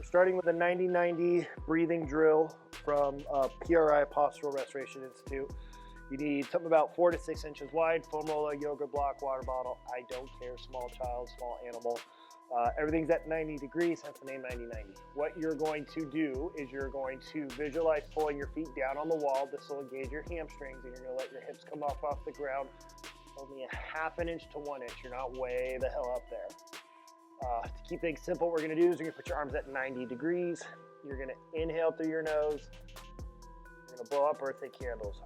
starting with a 90-90 breathing drill from PRI Postural Restoration Institute. You need something about 4 to 6 inches wide, foam roller, yoga block, water bottle. I don't care, small child, small animal. Everything's at 90 degrees, hence the name 90-90. What you're going to do is you're going to visualize pulling your feet down on the wall. This will engage your hamstrings, and you're going to let your hips come off the ground only a half an inch to 1 inch. You're not way the hell up there. To keep things simple, what we're going to do is you're going to put your arms at 90 degrees. You're going to inhale through your nose. You're going to blow up birthday candles.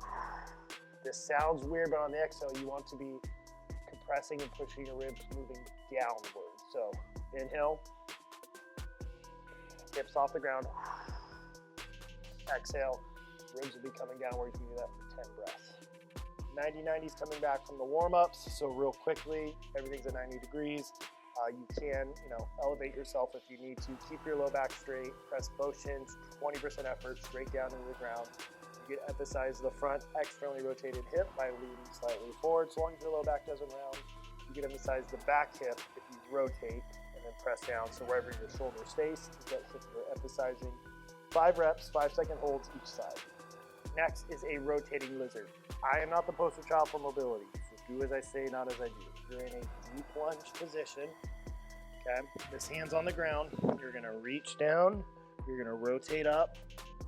This sounds weird, but on the exhale, you want to be compressing and pushing your ribs moving downward. So inhale, hips off the ground. Exhale, ribs will be coming downward. You can do that for 10 breaths. 90-90 is coming back from the warm-ups. So real quickly, everything's at 90 degrees. You can, elevate yourself if you need to. Keep your low back straight. Press both shins, 20% effort, straight down into the ground. You can emphasize the front externally rotated hip by leaning slightly forward. So long as your low back doesn't round, you can emphasize the back hip if you rotate and then press down. So wherever your shoulder stays, that hip you're emphasizing. 5 reps, 5-second holds each side. Next is a rotating lizard. I am not the poster child for mobility, so do as I say, not as I do. You're in a deep lunge position. Okay, this hand's on the ground. You're gonna reach down, you're gonna rotate up,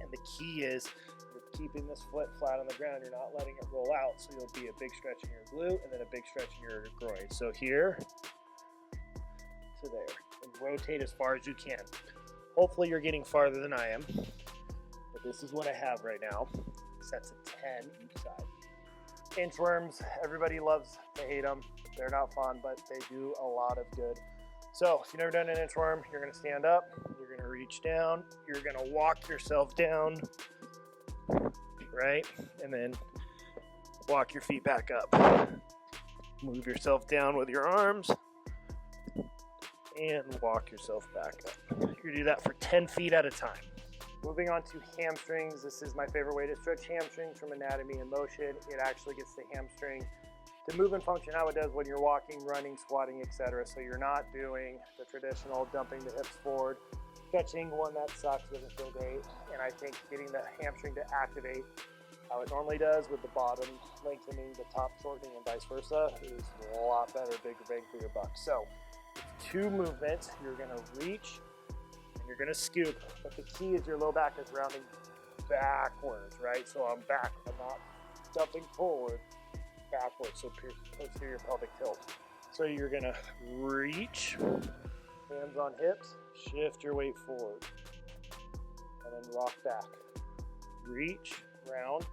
and the key is you're keeping this foot flat on the ground. You're not letting it roll out, so you'll be a big stretch in your glute and then a big stretch in your groin. So here to there, and rotate as far as you can. Hopefully you're getting farther than I am, but this is what I have right now. Sets of 10 each side. Inchworms, everybody loves to hate them. They're not fun, but they do a lot of good. So if you've never done an inchworm, you're gonna stand up, you're gonna reach down, you're gonna walk yourself down, right? And then walk your feet back up. Move yourself down with your arms and walk yourself back up. You're gonna do that for 10 feet at a time. Moving on to hamstrings. This is my favorite way to stretch hamstrings from anatomy and motion. It actually gets the hamstring to move and function how it does when you're walking, running, squatting, etc. So you're not doing the traditional dumping the hips forward. Stretching, one, that sucks, doesn't feel great. And I think getting the hamstring to activate how it normally does with the bottom lengthening, the top shortening, and vice versa is a lot better, bigger bang for your buck. So 2 movements. You're gonna reach and you're gonna scoop, but the key is your low back is rounding backwards, right? So I'm back, I'm not dumping forward. Backwards, so posterior pelvic tilt. So you're gonna reach, hands on hips, shift your weight forward, and then rock back. Reach, round,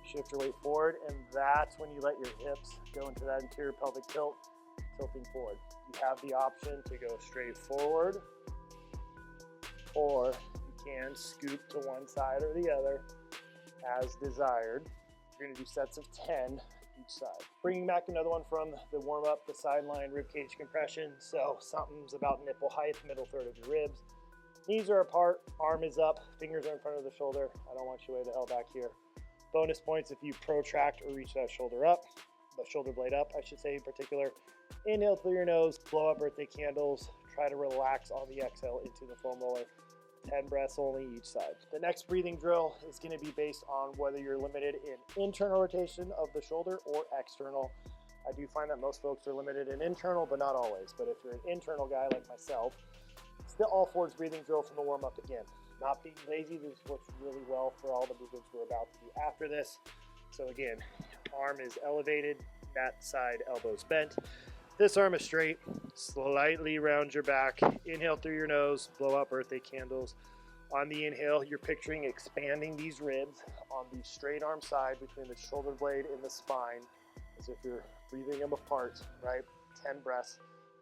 shift your weight forward, and that's when you let your hips go into that anterior pelvic tilt, tilting forward. You have the option to go straight forward, or you can scoop to one side or the other as desired. You're gonna do sets of 10 each side. Bringing back another one from the warm-up, the sideline ribcage compression. So something's about nipple height, middle third of your ribs. Knees are apart, arm is up, fingers are in front of the shoulder. I don't want you way the hell back here. Bonus points if you protract or reach that shoulder up, the shoulder blade up, I should say in particular. Inhale through your nose, blow up birthday candles. Try to relax on the exhale into the foam roller. 10 breaths only each side. The next breathing drill is going to be based on whether you're limited in internal rotation of the shoulder or external. I do find that most folks are limited in internal, but not always. But if you're an internal guy like myself, it's the all fours breathing drill from the warm-up again. Not being lazy, this works really well for all the movements we're about to do after this. So again, arm is elevated, that side elbows bent. This arm is straight, slightly round your back. Inhale through your nose, blow out birthday candles. On the inhale, you're picturing expanding these ribs on the straight arm side between the shoulder blade and the spine, as if you're breathing them apart, right? 10 breaths,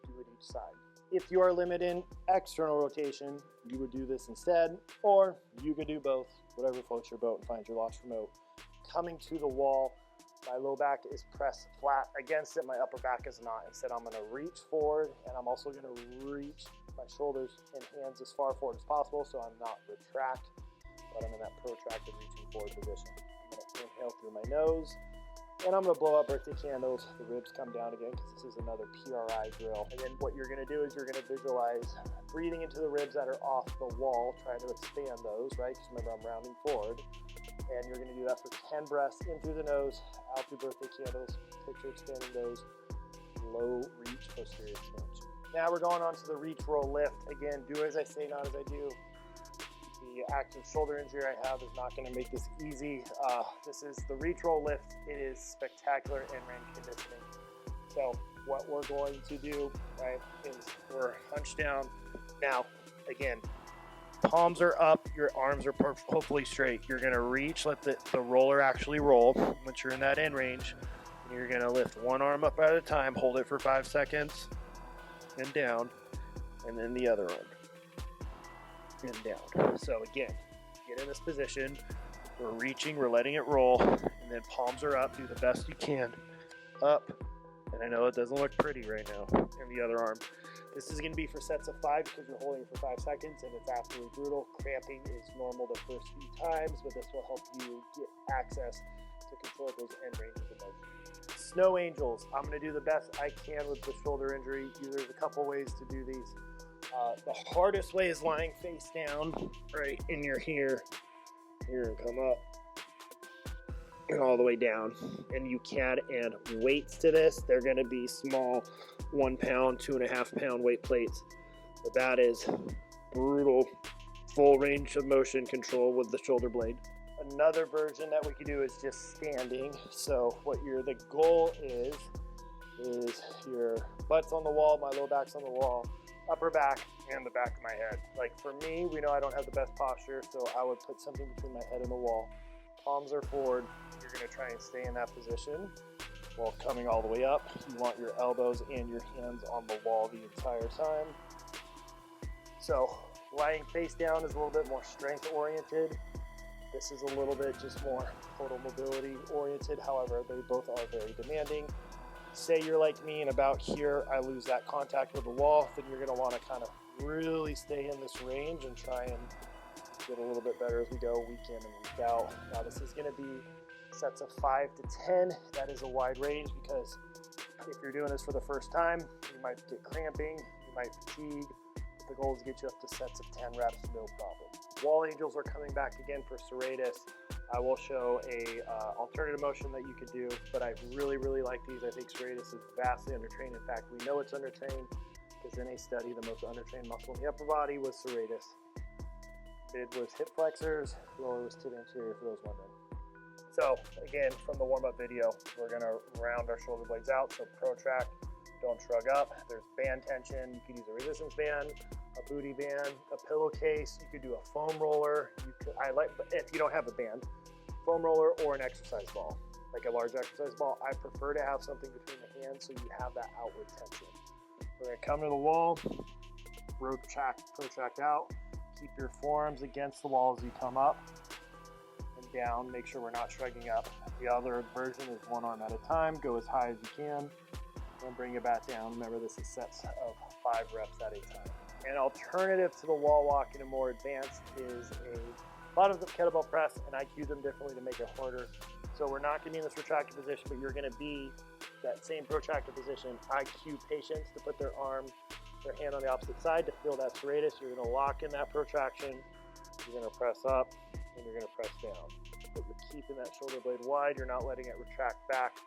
do it each side. If you are limited in external rotation, you would do this instead, or you could do both, whatever floats your boat and finds your lost remote. Coming to the wall, my low back is pressed flat against it, my upper back is not. Instead, I'm gonna reach forward, and I'm also gonna reach my shoulders and hands as far forward as possible, so I'm not retract, but I'm in that protracted reaching forward position. I'm gonna inhale through my nose, And I'm going to blow up birthday candles. The ribs come down again because this is another PRI drill. And then what you're going to do is you're going to visualize breathing into the ribs that are off the wall, trying to expand those, right? Because remember, I'm rounding forward. And you're going to do that for 10 breaths in through the nose, out through birthday candles. Picture expanding those. Low reach, posterior expansion. Now we're going on to the reach, roll, lift. Again, do as I say, not as I do. The active shoulder injury I have is not going to make this easy. This is the reach, roll, lift. It is spectacular and range conditioning. So what we're going to do, right, is we're hunched down. Now, again, palms are up, your arms are hopefully straight. You're going to reach, let the roller actually roll once you're in that end range. And you're going to lift one arm up at a time, hold it for 5 seconds, and down, and then the other arm. And down. So again, get in this position, we're reaching, we're letting it roll, and then palms are up, do the best you can, up, and I know it doesn't look pretty right now, and the other arm. This is going to be for sets of 5 because you're holding it for 5 seconds, and it's absolutely brutal. Cramping is normal the first few times, but this will help you get access to control those end ranges of motion. Snow angels, I'm going to do the best I can with the shoulder injury. There's a couple ways to do these. The hardest way is lying face down, right, and you're here, and come up, and all the way down, and you can add weights to this. They're going to be small 1 pound, 2.5 pound weight plates, but that is brutal, full range of motion control with the shoulder blade. Another version that we could do is just standing. So what the goal is your butt's on the wall, my low back's on the wall, upper back and the back of my head. Like for me, we know I don't have the best posture, so I would put something between my head and the wall. Palms are forward. You're going to try and stay in that position while coming all the way up. You want your elbows and your hands on the wall the entire time. So lying face down is a little bit more strength oriented. This is a little bit just more total mobility oriented. However, they both are very demanding. Say you're like me and about here, I lose that contact with the wall, then you're going to want to kind of really stay in this range and try and get a little bit better as we go week in and week out. Now this is going to be sets of 5 to 10. That is a wide range because if you're doing this for the first time, you might get cramping, you might fatigue. The goal is to get you up to sets of 10 reps, no problem. Wall angels are coming back again for serratus. I will show a alternative motion that you could do, but I really like these. I think serratus is vastly undertrained. In fact, we know it's undertrained because in a study, the most undertrained muscle in the upper body was serratus. Mid was hip flexors, lower was tib anterior for those women. So again, from the warm-up video, we're gonna round our shoulder blades out. So protract, don't shrug up. There's band tension. You could use a resistance band, a booty band, a pillowcase. You could do a foam roller. If you don't have a band, foam roller or an exercise ball, like a large exercise ball. I prefer to have something between the hands so you have that outward tension. We're gonna come to the wall, protract out. Keep your forearms against the wall as you come up and down. Make sure we're not shrugging up. The other version is one arm at a time. Go as high as you can and bring it back down. Remember, this is sets of 5 reps at a time. An alternative to the wall walk in a more advanced is a lot of the kettlebell press, and I cue them differently to make it harder. So we're not going to be in this retracted position, but you're going to be that same protracted position. I cue patients to put their hand on the opposite side to feel that serratus. You're going to lock in that protraction. You're going to press up, and you're going to press down. But you're keeping that shoulder blade wide. You're not letting it retract back.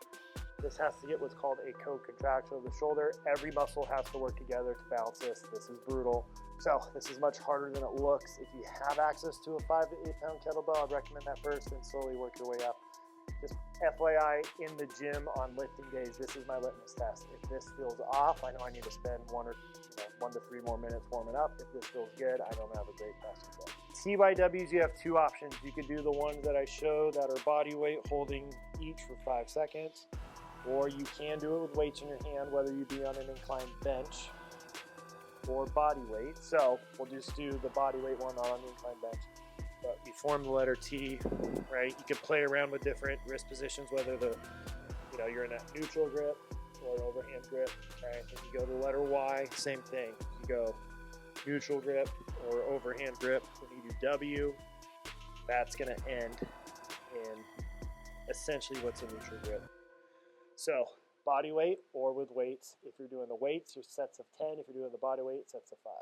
This has to get what's called a co-contraction of the shoulder. Every muscle has to work together to balance this. This is brutal. So this is much harder than it looks. If you have access to a 5 to 8 pound kettlebell, I'd recommend that first and slowly work your way up. Just FYI, in the gym on lifting days, this is my litmus test. If this feels off, I know I need to spend 1 to 3 more minutes warming up. If this feels good, I don't have a great testing day. TYWs, you have 2 options. You can do the ones that I show that are body weight holding each for 5 seconds, or you can do it with weights in your hand, whether you be on an inclined bench or body weight. So we'll just do the body weight one on the inclined bench. But we form the letter T, right? You can play around with different wrist positions, whether you're in that neutral grip or overhand grip, right? And you go to the letter Y, same thing. You go neutral grip or overhand grip. When you do W, that's going to end in essentially what's a neutral grip. So body weight or with weights. If you're doing the weights, your sets of 10. If you're doing the body weight, sets of 5.